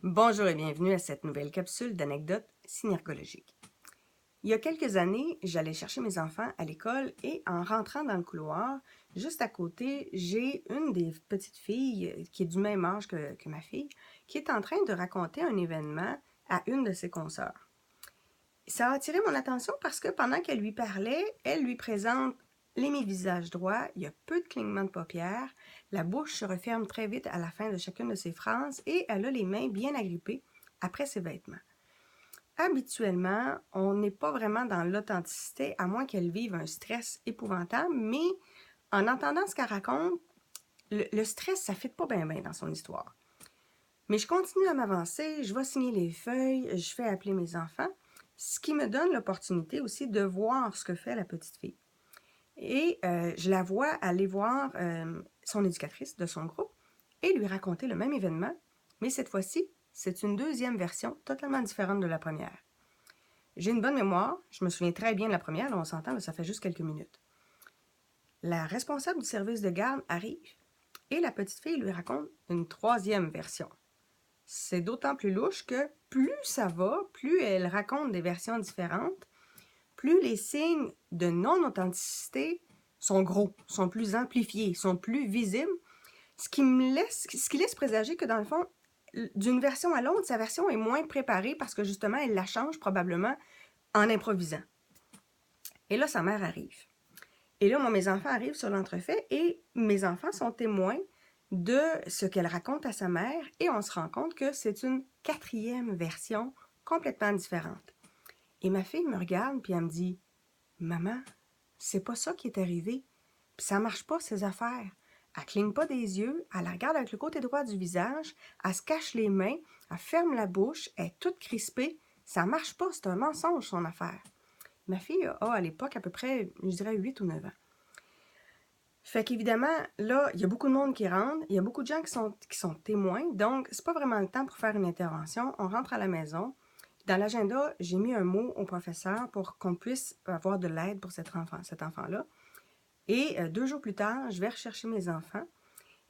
Bonjour et bienvenue à cette nouvelle capsule d'anecdotes synergologiques. Il y a quelques années, j'allais chercher mes enfants à l'école et en rentrant dans le couloir, juste à côté, j'ai une des petites filles qui est du même âge que ma fille, qui est en train de raconter un événement à une de ses consoeurs. Ça a attiré mon attention parce que pendant qu'elle lui parlait, elle lui présente l'hémi-visage droit, il y a peu de clignements de paupières, la bouche se referme très vite à la fin de chacune de ses phrases et elle a les mains bien agrippées après ses vêtements. Habituellement, on n'est pas vraiment dans l'authenticité, à moins qu'elle vive un stress épouvantable, mais en entendant ce qu'elle raconte, le stress, ça ne fit pas bien dans son histoire. Mais je continue à m'avancer, je vais signer les feuilles, je fais appeler mes enfants, ce qui me donne l'opportunité aussi de voir ce que fait la petite fille. Et je la vois aller voir son éducatrice de son groupe et lui raconter le même événement, mais cette fois-ci, c'est une deuxième version totalement différente de la première. J'ai une bonne mémoire, je me souviens très bien de la première, là on s'entend, mais ça fait juste quelques minutes. La responsable du service de garde arrive et la petite fille lui raconte une troisième version. C'est d'autant plus louche que plus ça va, plus elle raconte des versions différentes, plus les signes de non-authenticité sont gros, sont plus amplifiés, sont plus visibles, ce qui laisse présager que dans le fond, d'une version à l'autre, sa version est moins préparée parce que justement, elle la change probablement en improvisant. Et là, sa mère arrive. Et là, moi, mes enfants arrivent sur l'entrefait et mes enfants sont témoins de ce qu'elle raconte à sa mère et on se rend compte que c'est une quatrième version complètement différente. Et ma fille me regarde puis elle me dit « Maman, c'est pas ça qui est arrivé. Puis ça marche pas, ces affaires. » Elle cligne pas des yeux, elle la regarde avec le côté droit du visage, elle se cache les mains, elle ferme la bouche, elle est toute crispée. Ça marche pas, c'est un mensonge, son affaire. Ma fille a à l'époque à peu près, je dirais, 8 ou 9 ans. Fait qu'évidemment, là, il y a beaucoup de monde qui rentre, il y a beaucoup de gens qui sont témoins, donc c'est pas vraiment le temps pour faire une intervention. On rentre à la maison. Dans l'agenda, j'ai mis un mot au professeur pour qu'on puisse avoir de l'aide pour cet enfant-là. Et 2 jours plus tard, je vais rechercher mes enfants.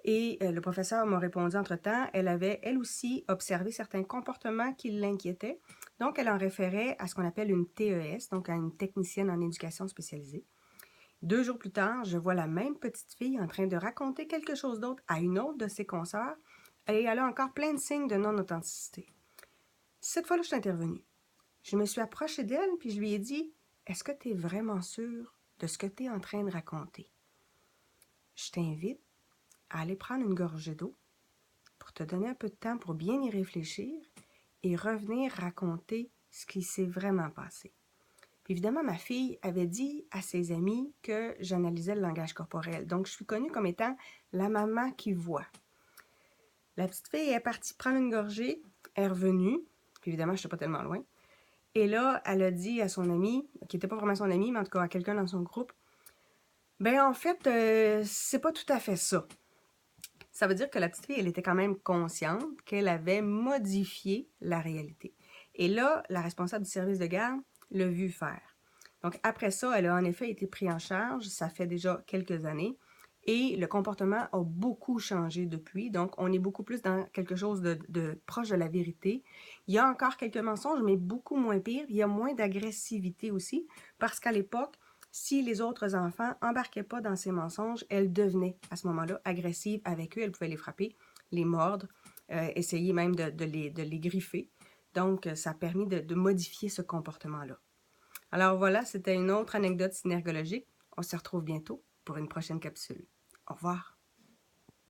Et le professeur m'a répondu entre-temps, elle avait, elle aussi, observé certains comportements qui l'inquiétaient. Donc, elle en référait à ce qu'on appelle une TES, donc à une technicienne en éducation spécialisée. 2 jours plus tard, je vois la même petite fille en train de raconter quelque chose d'autre à une autre de ses consoeurs et elle a encore plein de signes de non-authenticité. Cette fois-là, je suis intervenue. Je me suis approchée d'elle puis je lui ai dit « Est-ce que tu es vraiment sûre de ce que tu es en train de raconter? Je t'invite à aller prendre une gorgée d'eau pour te donner un peu de temps pour bien y réfléchir et revenir raconter ce qui s'est vraiment passé. » Puis évidemment, ma fille avait dit à ses amis que j'analysais le langage corporel. Donc, je suis connue comme étant la maman qui voit. La petite fille est partie prendre une gorgée, est revenue. Puis évidemment, je n'étais pas tellement loin. Et là, elle a dit à son ami, qui n'était pas vraiment son ami, mais en tout cas à quelqu'un dans son groupe, « Ben en fait, c'est pas tout à fait ça. » Ça veut dire que la petite fille, elle était quand même consciente qu'elle avait modifié la réalité. Et là, la responsable du service de garde l'a vu faire. Donc, après ça, elle a en effet été prise en charge, ça fait déjà quelques années, et le comportement a beaucoup changé depuis. Donc, on est beaucoup plus dans quelque chose de proche de la vérité. Il y a encore quelques mensonges, mais beaucoup moins pire. Il y a moins d'agressivité aussi, parce qu'à l'époque, si les autres enfants embarquaient pas dans ces mensonges, elle devenait à ce moment-là agressive avec eux. Elle pouvait les frapper, les mordre, essayer même de les griffer. Donc, ça a permis de modifier ce comportement-là. Alors voilà, c'était une autre anecdote synergologique. On se retrouve bientôt pour une prochaine capsule. Au revoir.